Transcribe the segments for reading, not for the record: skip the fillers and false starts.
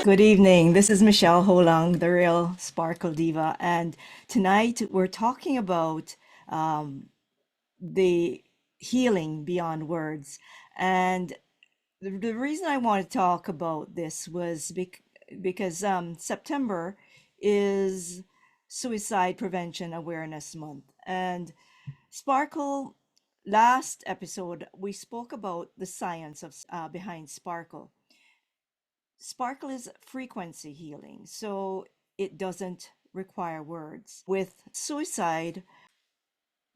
Good evening. This is Michele Holang, the real Sparkle Diva, and tonight we're talking about um, the healing beyond words. And the reason I want to talk about this was because September is Suicide Prevention Awareness Month. And Sparkle, last episode, we spoke about the science of behind Sparkle. Sparkle is frequency healing, so it doesn't require words. With suicide,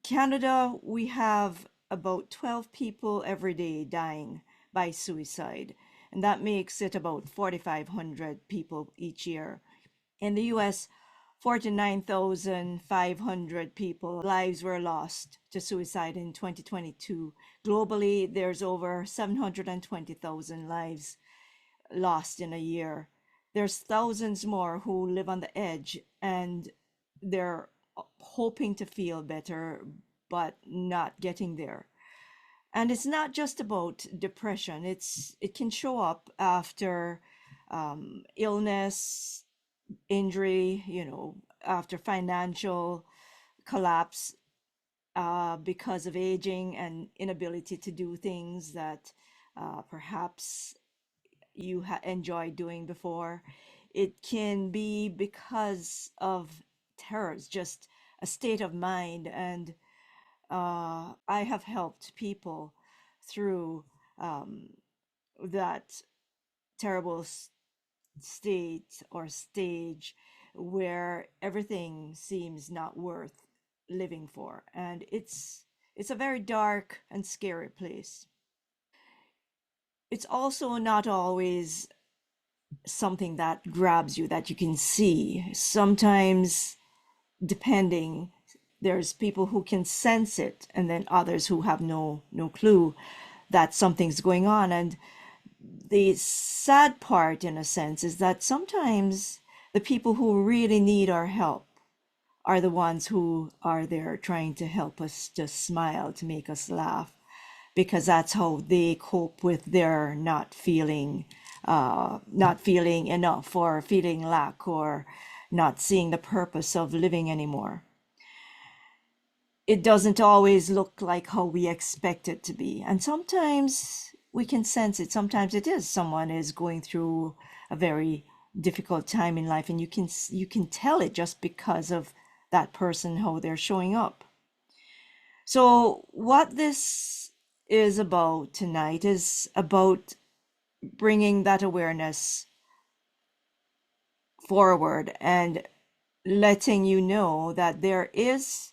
Canada, we have about 12 people every day dying by suicide, and that makes it about 4,500 people each year. In the US, 49,500 people lives were lost to suicide in 2022. Globally, there's over 720,000 lives lost in a year. There's thousands more who live on the edge and they're hoping to feel better, but not getting there. And it's not just about depression. It can show up after illness, injury, after financial collapse, because of aging and inability to do things that perhaps you enjoyed doing before. It can be because of terrors, just a state of mind. And I have helped people through that terrible state or stage where everything seems not worth living for. And it's a very dark and scary place. It's also not always something that grabs you that you can see. Sometimes, depending, there's people who can sense it, and then others who have no clue that something's going on. And the sad part, in a sense, is that sometimes the people who really need our help are the ones who are there trying to help us just smile, to make us laugh, because that's how they cope with their not feeling enough, or feeling lack, or not seeing the purpose of living anymore. It doesn't always look like how we expect it to be, and sometimes we can sense it. Sometimes it is someone is going through a very difficult time in life, and you can tell it just because of that person, how they're showing up. So what this is about tonight is about bringing that awareness forward and letting you know that there is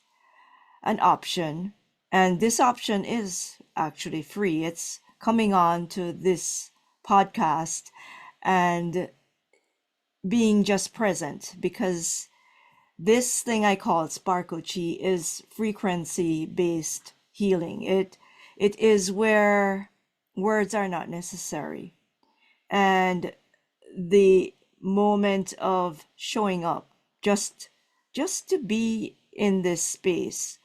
an option, and this option is actually free. It's coming on to this podcast and being just present, because this thing I call SparkleChi is frequency based healing. It is where words are not necessary, and the moment of showing up, just to be in this space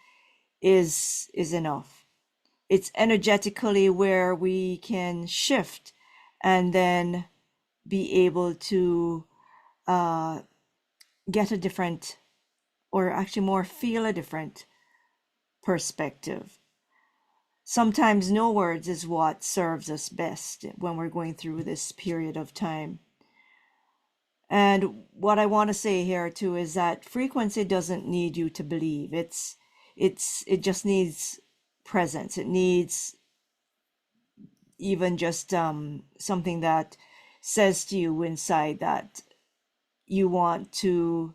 is enough. It's energetically where we can shift and then be able to uh, get a different, or actually more feel a different perspective. Sometimes no words is what serves us best when we're going through this period of time. And what I want to say here too is that frequency doesn't need you to believe. It just needs presence. It needs even just something that says to you inside that you want to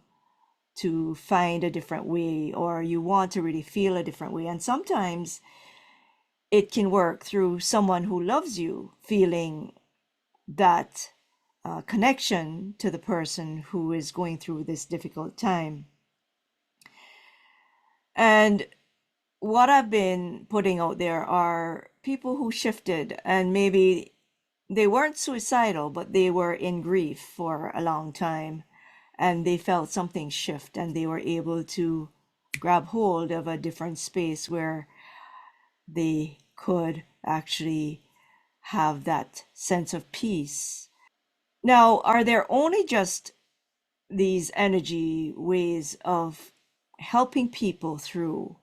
find a different way, or you want to really feel a different way. And sometimes it can work through someone who loves you feeling that connection to the person who is going through this difficult time. And what I've been putting out there are people who shifted, and maybe they weren't suicidal, but they were in grief for a long time, and they felt something shift, and they were able to grab hold of a different space where they could actually have that sense of peace. Now, are there only just these energy ways of helping people through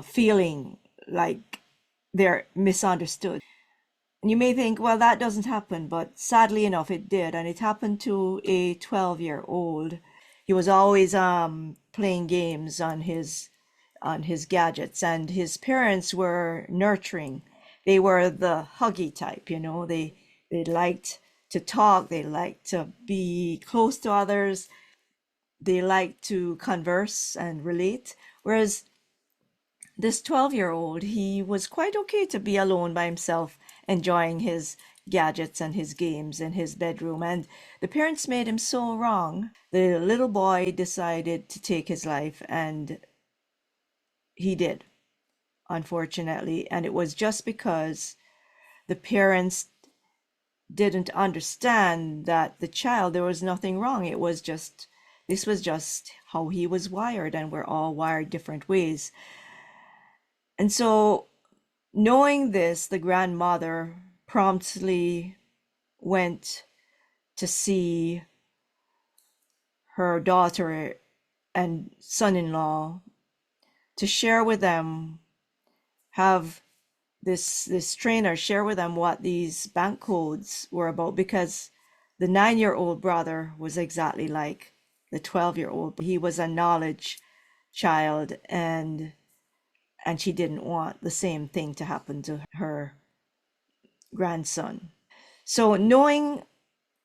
feeling like they're misunderstood? And you may think, well, that doesn't happen, but sadly enough, it did. And it happened to a 12-year-old. He was always playing games on his gadgets, and his parents were nurturing. They were the huggy type, you know. They liked to talk, they liked to be close to others, they liked to converse and relate. Whereas this 12-year-old, he was quite okay to be alone by himself, enjoying his gadgets and his games in his bedroom. And the parents made him so wrong. The little boy decided to take his life, and he did, unfortunately. And it was just because the parents didn't understand that the child, there was nothing wrong. It was just, this was just how he was wired, and we're all wired different ways. And so, knowing this, the grandmother promptly went to see her daughter and son-in-law to share with them, have this trainer share with them what these bank codes were about, because the 9-year-old brother was exactly like the 12-year-old. He was a knowledge child, and she didn't want the same thing to happen to her grandson. So knowing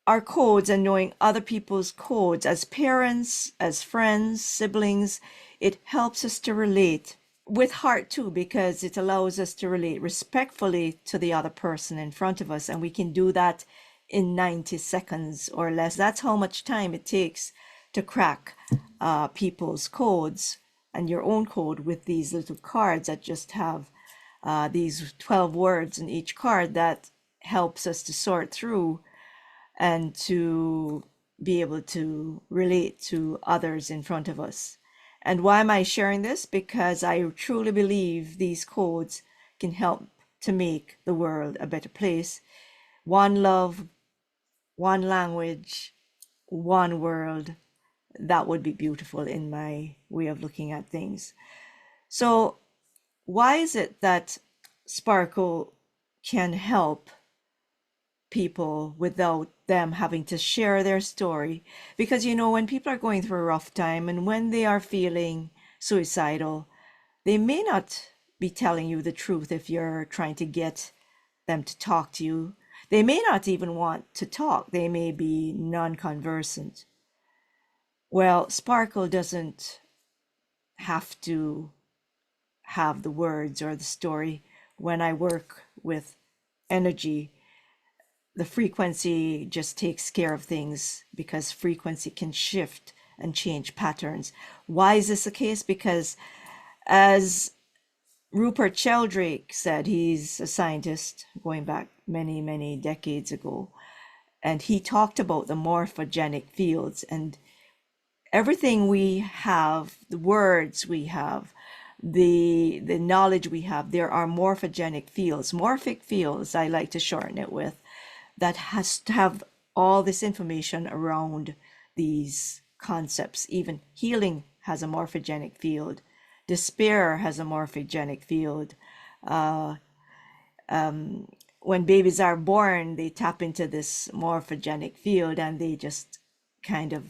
our codes and knowing other people's codes as parents, as friends, siblings, it helps us to relate with heart too, because it allows us to relate respectfully to the other person in front of us. And we can do that in 90 seconds or less. That's how much time it takes to crack people's codes and your own code with these little cards that just have these 12 words in each card that helps us to sort through and to be able to relate to others in front of us. And why am I sharing this? Because I truly believe these codes can help to make the world a better place. One love, one language, one world. That would be beautiful in my way of looking at things. So, why is it that Sparkle can help people without them having to share their story? Because, you know, when people are going through a rough time and when they are feeling suicidal, they may not be telling you the truth if you're trying to get them to talk to you. They may not even want to talk, they may be non conversant. Well, Sparkle doesn't have to have the words or the story. When I work with energy, the frequency just takes care of things, because frequency can shift and change patterns. Why is this the case? Because as Rupert Sheldrake said, he's a scientist going back many, many decades ago, and he talked about the morphogenic fields, and everything we have, the words we have, the knowledge we have, there are morphogenic fields, morphic fields, I like to shorten it with, that has to have all this information around these concepts. Even healing has a morphogenic field. Despair has a morphogenic field. Uh, when babies are born, they tap into this morphogenic field and they just kind of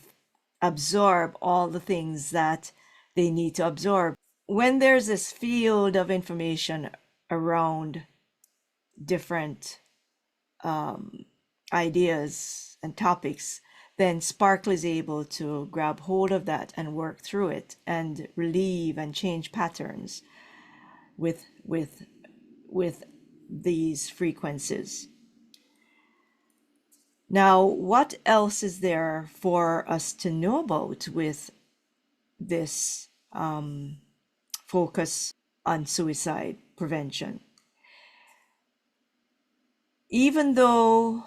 absorb all the things that they need to absorb. When there's this field of information around different ideas and topics, then Sparkle is able to grab hold of that and work through it and relieve and change patterns with with these frequencies. Now, what else is there for us to know about with this focus on suicide prevention? Even though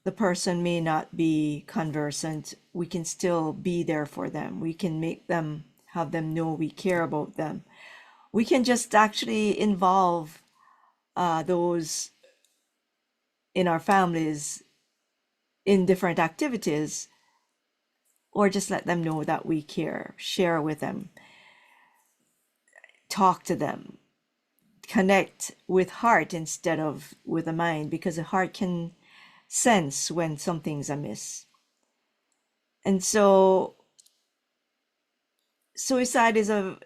the person may not be conversant, we can still be there for them. We can make them, have them know we care about them. We can just actually involve those in our families in different activities, or just let them know that we care, share with them, talk to them, connect with heart instead of with the mind, because the heart can sense when something's amiss. And so suicide is a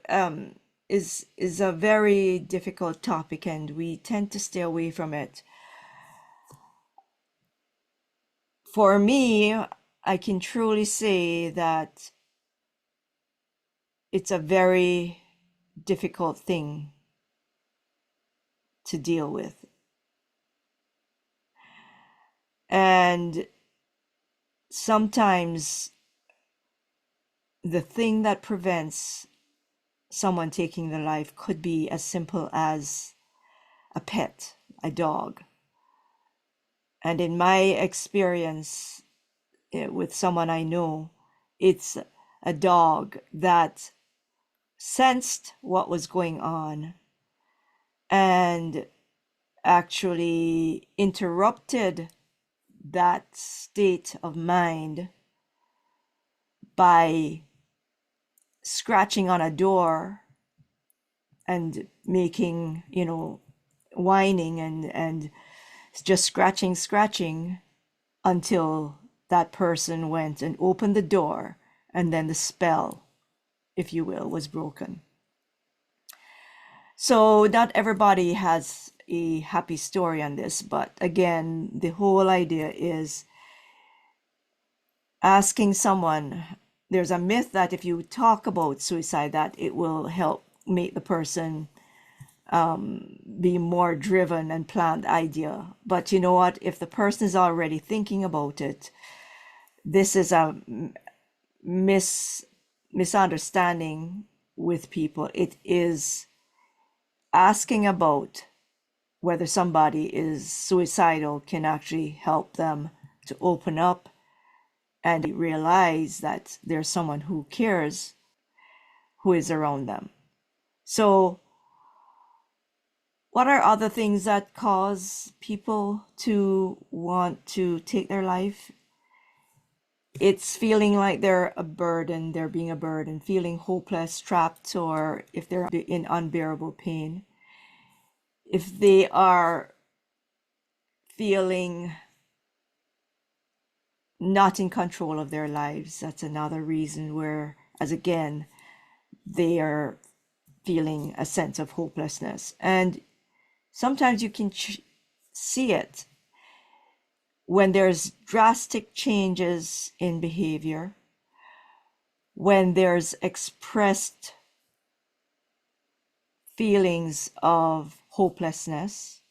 very difficult topic, and we tend to stay away from it. For me, I can truly say that it's a very difficult thing to deal with. And sometimes the thing that prevents someone taking their life could be as simple as a pet, a dog. And in my experience with someone I know, it's a dog that sensed what was going on and actually interrupted that state of mind by scratching on a door and making, whining and just scratching until that person went and opened the door, and then the spell, if you will, was broken. So not everybody has a happy story on this, but again, the whole idea is asking someone. There's a myth that if you talk about suicide, that it will help make the person be more driven and plan the idea. But you know what? If the person is already thinking about it, this is a misunderstanding with people. It is asking about whether somebody is suicidal can actually help them to open up and realize that there's someone who cares, who is around them. So what are other things that cause people to want to take their life? It's feeling like they're a burden, they're being a burden, feeling hopeless, trapped, or if they're in unbearable pain. If they are feeling not in control of their lives, that's another reason where, as again, they are feeling a sense of hopelessness. And sometimes you can see it when there's drastic changes in behavior, when there's expressed feelings of hopelessness.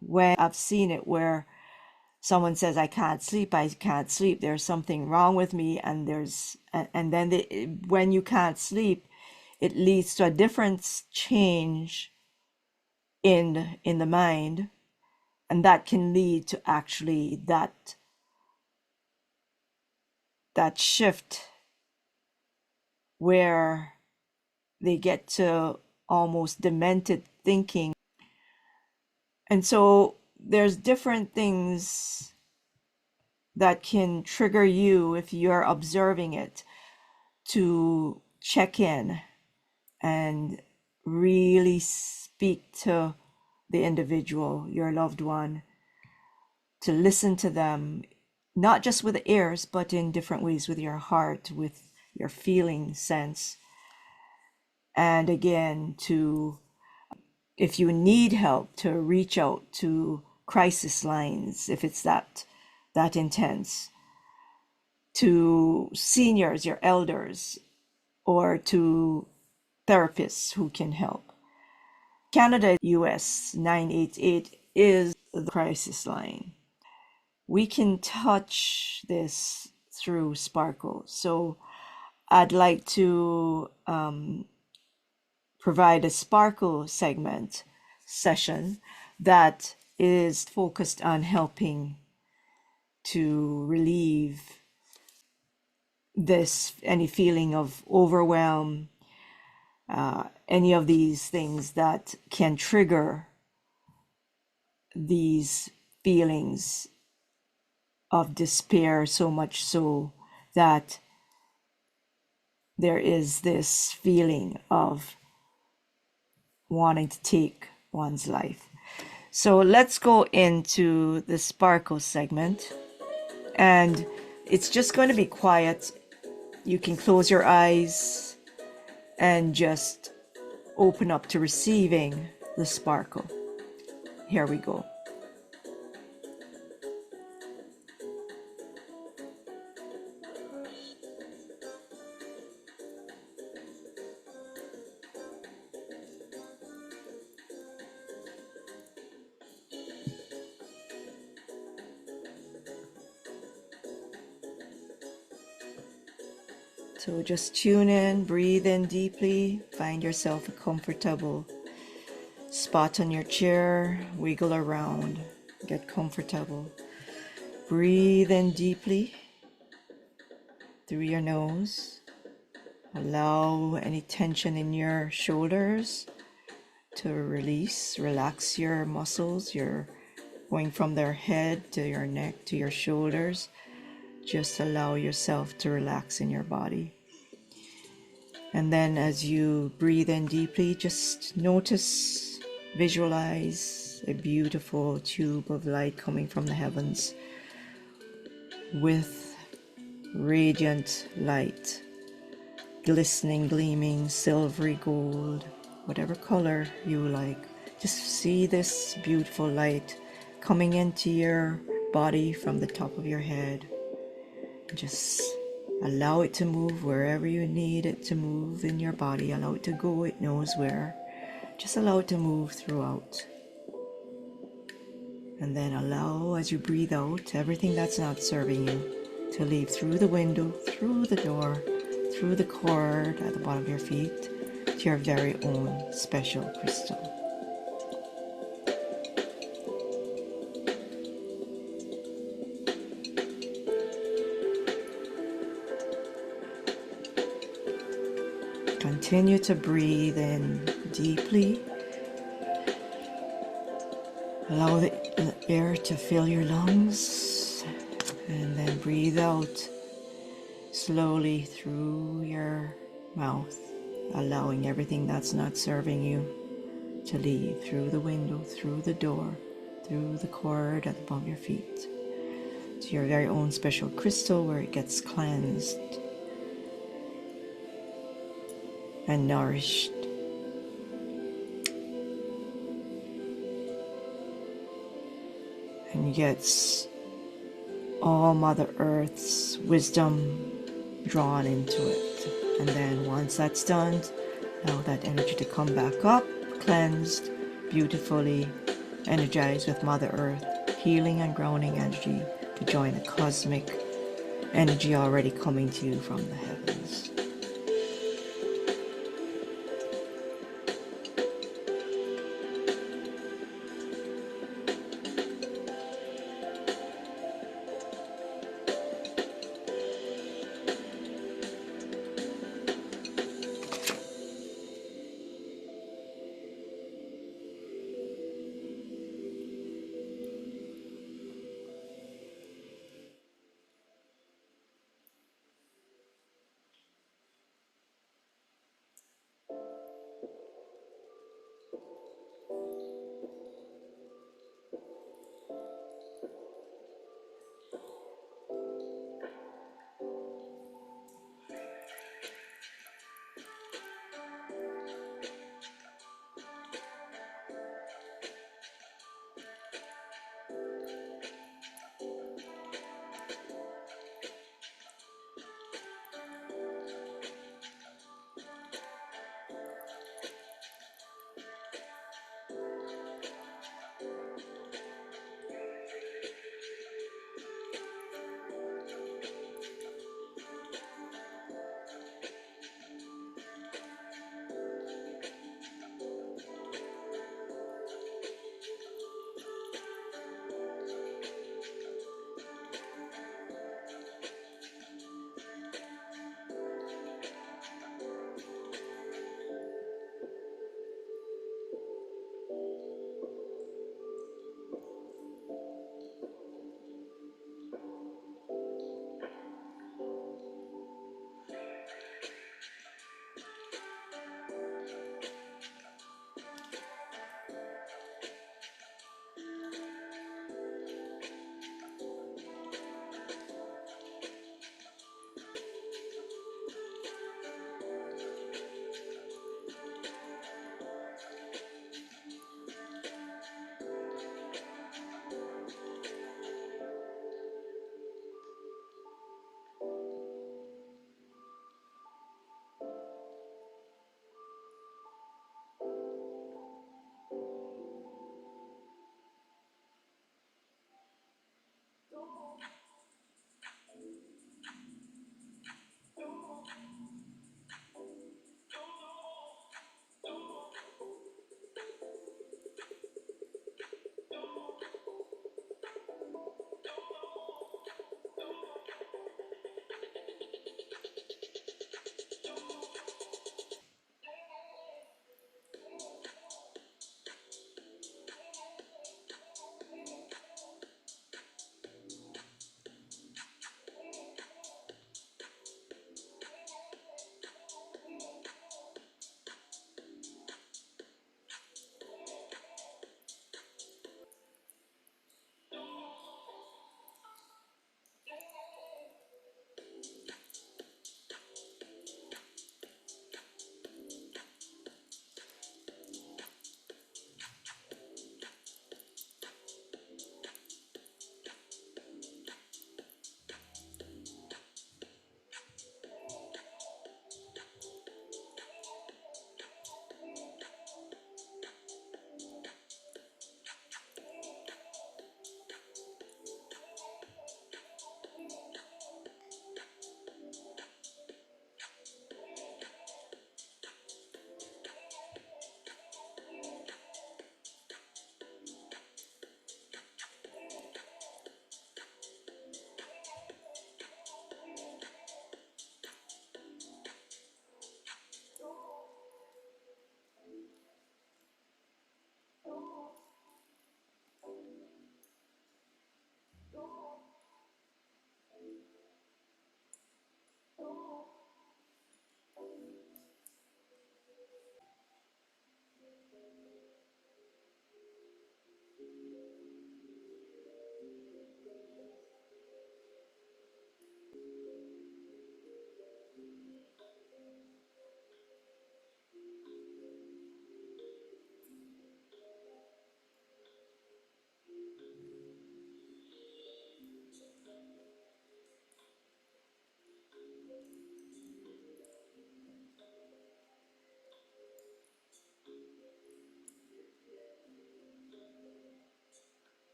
When I've seen it where someone says, I can't sleep, there's something wrong with me, and then when you can't sleep, it leads to a different change in the mind, and that can lead to actually that shift where they get to almost demented thinking. And so there's different things that can trigger you if you're observing it, to check in and really speak to the individual, your loved one, to listen to them, not just with the ears, but in different ways, with your heart, with your feeling sense. And again, to, if you need help, to reach out to crisis lines, if it's that intense, to seniors, your elders, or to therapists who can help. Canada, US 988 is the crisis line. We can touch this through Sparkle. So I'd like to provide a Sparkle segment session that is focused on helping to relieve any feeling of overwhelm, any of these things that can trigger these feelings of despair, so much so that there is this feeling of wanting to take one's life. So let's go into the sparkle segment, and it's just going to be quiet. You can close your eyes and just open up to receiving the sparkle. Here we go. So just tune in, breathe in deeply, find yourself a comfortable spot on your chair, wiggle around, get comfortable. Breathe in deeply through your nose. Allow any tension in your shoulders to release. Relax your muscles. You're going from their head to your neck to your shoulders. Just allow yourself to relax in your body. And then as you breathe in deeply, just notice, visualize a beautiful tube of light coming from the heavens with radiant light, glistening, gleaming, silvery gold, whatever color you like. Just see this beautiful light coming into your body from the top of your head. Just allow it to move wherever you need it to move in your body. Allow it to go, it knows where. Just allow it to move throughout. And then allow, as you breathe out, everything that's not serving you to leave through the window, through the door, through the cord at the bottom of your feet to your very own special crystal. Continue to breathe in deeply. Allow the air to fill your lungs, and then breathe out slowly through your mouth, allowing everything that's not serving you to leave through the window, through the door, through the cord at the bottom of your feet to your very own special crystal where it gets cleansed and nourished. And gets all Mother Earth's wisdom drawn into it. And then once that's done, allow that energy to come back up, cleansed, beautifully energized with Mother Earth, healing and grounding energy to join the cosmic energy already coming to you from the heavens.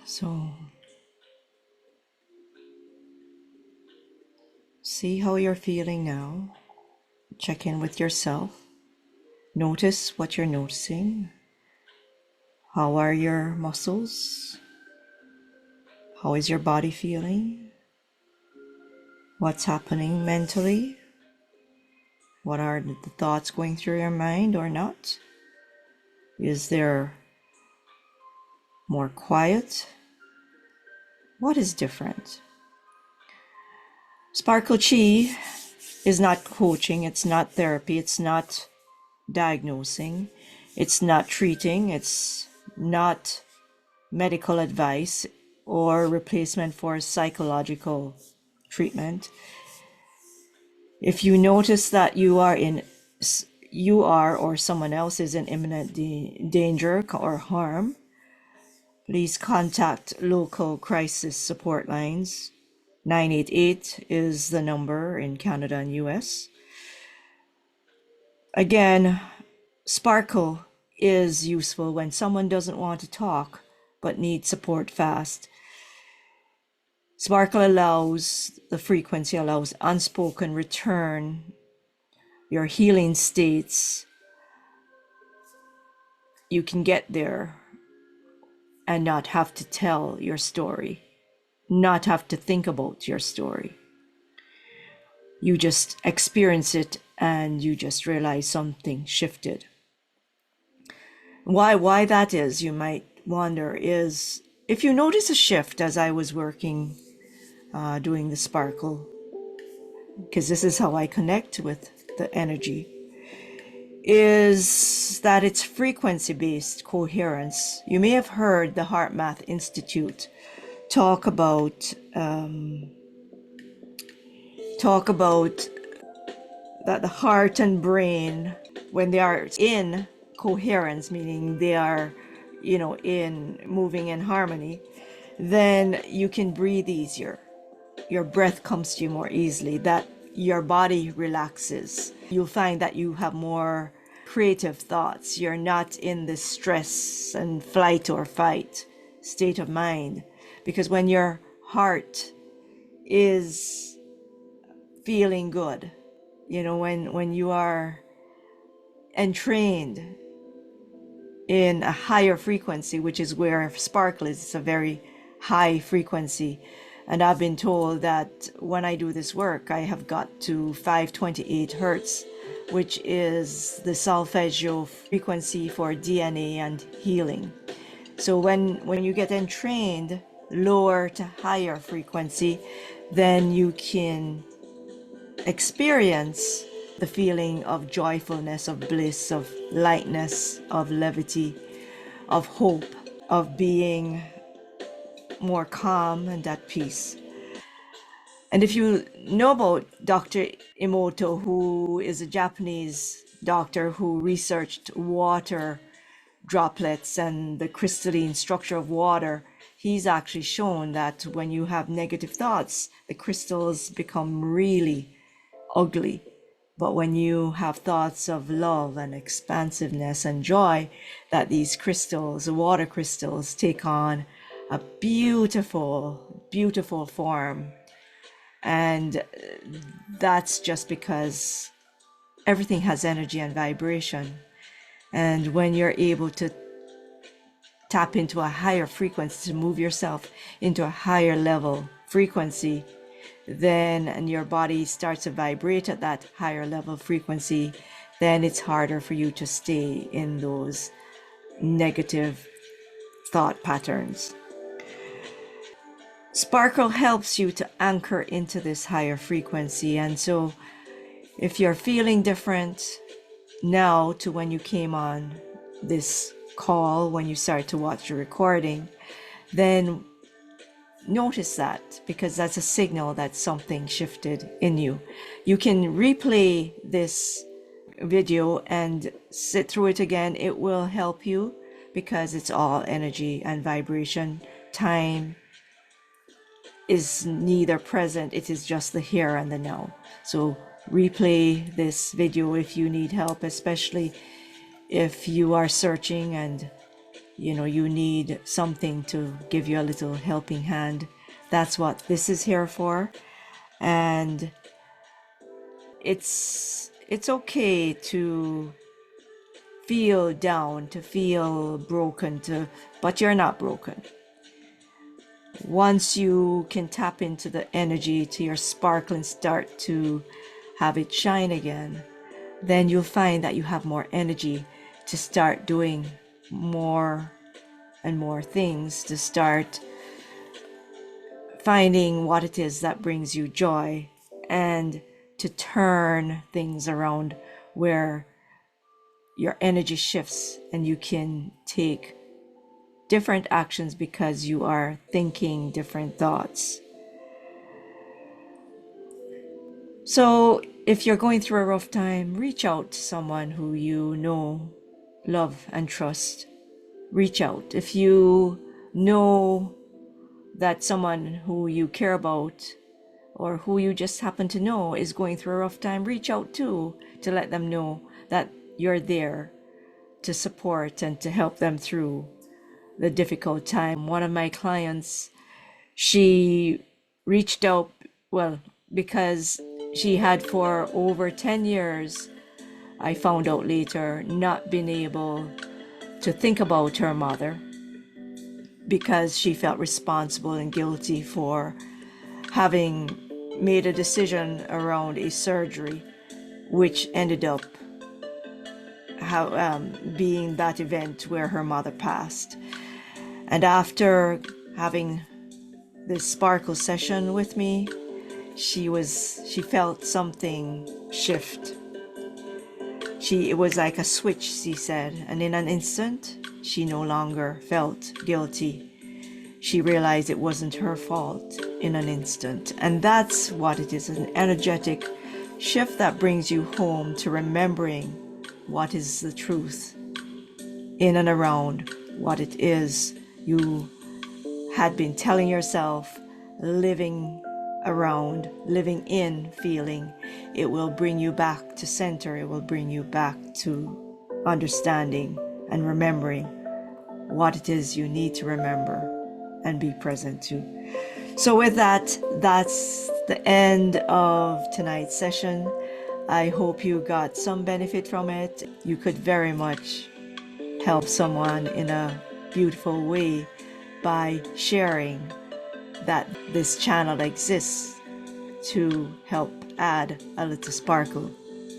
So see how you're feeling now. Check in with yourself. Notice what you're noticing. How are your muscles? How is your body feeling? What's happening mentally? What are the thoughts going through your mind or not? Is there more quiet? What is different? SparkleChi is not coaching, it's not therapy, it's not diagnosing, it's not treating, it's not medical advice or replacement for psychological treatment. If you notice that you are or someone else is in imminent danger or harm, please contact local crisis support lines. 988 is the number in Canada and US. Again, Sparkle is useful when someone doesn't want to talk but needs support fast. Sparkle the frequency allows unspoken return, your healing states. You can get there and not have to tell your story, not have to think about your story. You just experience it and you just realize something shifted. Why that is, you might wonder, is if you notice a shift as I was working, doing the Sparkle, because this is how I connect with the energy, is that it's frequency-based coherence. You may have heard the Heart Math Institute talk about that the heart and brain, when they are in coherence, meaning they are, in moving in harmony, then you can breathe easier. Your breath comes to you more easily, that your body relaxes. You'll find that you have more creative thoughts. You're not in this stress and flight or fight state of mind, because when your heart is feeling good, when you are entrained in a higher frequency, which is where Sparkle is, it's a very high frequency. And I've been told that when I do this work, I have got to 528 hertz, which is the solfeggio frequency for DNA and healing. So when you get entrained lower to higher frequency, then you can experience the feeling of joyfulness, of bliss, of lightness, of levity, of hope, of being more calm and at peace. And if you know about Dr. Emoto, who is a Japanese doctor who researched water droplets and the crystalline structure of water, he's actually shown that when you have negative thoughts, the crystals become really ugly. But when you have thoughts of love and expansiveness and joy, that these crystals, the water crystals, take on a beautiful, beautiful form. And that's just because everything has energy and vibration. And when you're able to tap into a higher frequency, to move yourself into a higher level frequency, then and your body starts to vibrate at that higher level frequency, then it's harder for you to stay in those negative thought patterns. Sparkle helps you to anchor into this higher frequency. And so if you're feeling different now to when you came on this call, when you start to watch the recording, then notice that, because that's a signal that something shifted in you. You can replay this video and sit through it again. It will help you because it's all energy and vibration. Time is neither present, it is just the here and the now. So replay this video if you need help, especially if you are searching and you need something to give you a little helping hand. That's what this is here for. And it's okay to feel down, to feel broken, but you're not broken. Once you can tap into the energy, to your sparkle, and start to have it shine again, then you'll find that you have more energy to start doing more and more things, to start finding what it is that brings you joy, and to turn things around where your energy shifts and you can take different actions because you are thinking different thoughts. So if you're going through a rough time, reach out to someone who you know, love, and trust. Reach out. If you know that someone who you care about or who you just happen to know is going through a rough time, reach out to let them know that you're there to support and to help them through the difficult time. One of my clients, she reached out, because she had for over 10 years, I found out later, not been able to think about her mother because she felt responsible and guilty for having made a decision around a surgery, which ended up being that event where her mother passed. And after having this sparkle session with me, she felt something shift. It was like a switch, she said, and in an instant, she no longer felt guilty. She realized it wasn't her fault in an instant. And that's what it is, an energetic shift that brings you home to remembering what is the truth in and around what it is you had been telling yourself, living around, living in, feeling. It will bring you back to center. It will bring you back to understanding and remembering what it is you need to remember and be present to. So with that, that's the end of tonight's session. I hope you got some benefit from it. You could very much help someone in a beautiful way by sharing that this channel exists to help add a little sparkle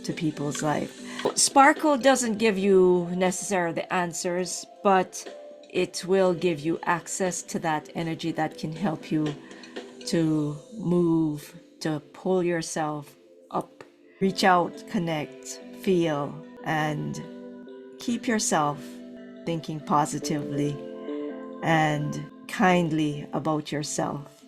to people's life. Sparkle doesn't give you necessarily the answers, but it will give you access to that energy that can help you to move, to pull yourself up. Reach out, connect, feel, and keep yourself thinking positively and kindly about yourself.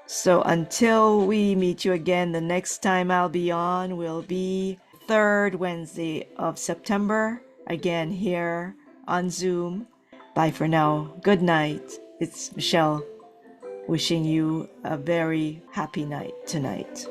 So until we meet you again, the next time I'll be on will be third Wednesday of September, again here on Zoom. Bye for now. Good night. It's Michele wishing you a very happy night tonight.